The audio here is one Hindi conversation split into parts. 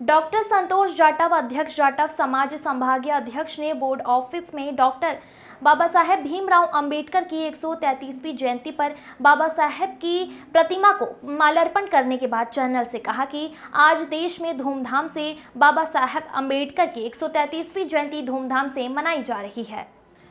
डॉक्टर संतोष जाटव अध्यक्ष जाटव समाज संभागीय अध्यक्ष ने बोर्ड ऑफिस में डॉक्टर बाबा साहेब भीमराव अंबेडकर की 133वीं जयंती पर बाबा साहेब की प्रतिमा को माल्यार्पण करने के बाद चैनल से कहा कि आज देश में धूमधाम से बाबा साहेब अंबेडकर की 133वीं जयंती धूमधाम से मनाई जा रही है।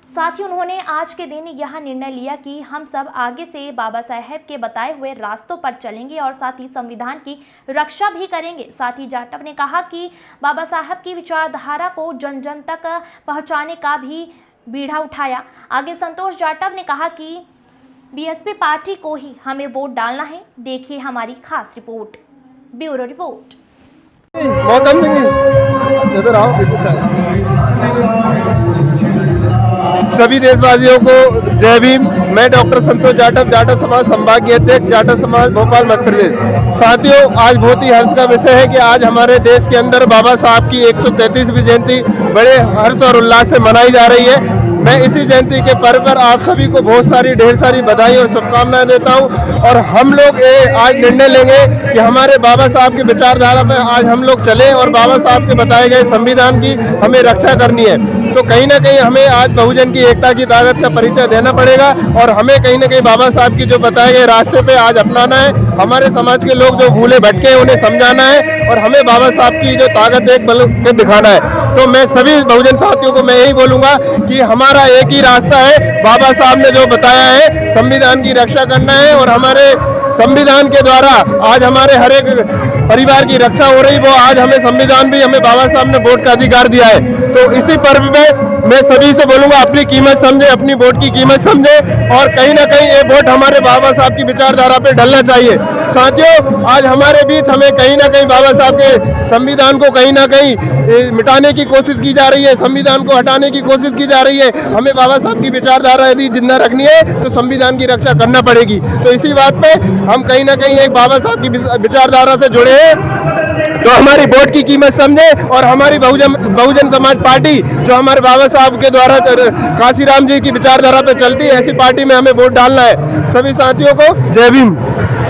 साथ ही उन्होंने आज के दिन यह निर्णय लिया कि हम सब आगे से बाबा साहेब के बताए हुए रास्तों पर चलेंगे और साथ ही संविधान की रक्षा भी करेंगे। साथ ही जाटव ने कहा कि बाबा साहेब की विचारधारा को जन जन तक पहुंचाने का भी बीड़ा उठाया। आगे संतोष जाटव ने कहा कि बीएसपी पार्टी को ही हमें वोट डालना है। देखिए हमारी खास रिपोर्ट। Bureau report. सभी देशवासियों को जय भीम। मैं डॉक्टर संतोष जाटव, जाटव समाज संभागीय अध्यक्ष, जाटव समाज भोपाल मध्य प्रदेश। साथियों, आज बहुत ही हर्ष का विषय है कि आज हमारे देश के अंदर बाबा साहब की 133वीं जयंती बड़े हर्ष और उल्लास से मनाई जा रही है। मैं इसी जयंती के पर्व पर आप सभी को ढेर सारी बधाई और शुभकामनाएं देता हूं। और हम लोग आज निर्णय लेंगे कि हमारे बाबा साहब की विचारधारा में आज हम लोग चलें और बाबा साहब के बताए गए संविधान की हमें रक्षा करनी है। तो कहीं ना कहीं हमें आज बहुजन की एकता की ताकत का परिचय देना पड़ेगा और हमें कहीं ना कहीं बाबा साहब की जो बताए गए रास्ते पे आज अपनाना है। हमारे समाज के लोग जो भूले भटके हैं उन्हें समझाना है और हमें बाबा साहब की जो ताकत एक बल के दिखाना है। तो मैं सभी बहुजन साथियों को मैं यही बोलूंगा कि हमारा एक ही रास्ता है, बाबा साहब ने जो बताया है संविधान की रक्षा करना है और हमारे संविधान के द्वारा आज हमारे हर एक परिवार की रक्षा हो रही। वो आज हमें संविधान भी हमें बाबा साहब ने वोट का अधिकार दिया है। तो इसी पर्व में मैं सभी से बोलूंगा अपनी कीमत समझे, अपनी वोट की कीमत समझे और कहीं ना कहीं ये वोट हमारे बाबा साहब की विचारधारा पे ढलना चाहिए। साथियों, आज हमारे बीच हमें कहीं ना कहीं बाबा साहब के संविधान को कहीं ना कहीं मिटाने की कोशिश की जा रही है, संविधान को हटाने की कोशिश की जा रही है। हमें बाबा साहब की विचारधारा यदि जिंदा रखनी है तो संविधान की रक्षा करना पड़ेगी। तो इसी बात पे हम कहीं ना कहीं एक बाबा साहब की विचारधारा से जुड़े हैं। तो हमारी वोट की कीमत समझे और हमारी बहुजन समाज पार्टी जो हमारे बाबा साहब के द्वारा काशीराम जी की विचारधारा पे चलती है, ऐसी पार्टी में हमें वोट डालना है। सभी साथियों को जय भीम।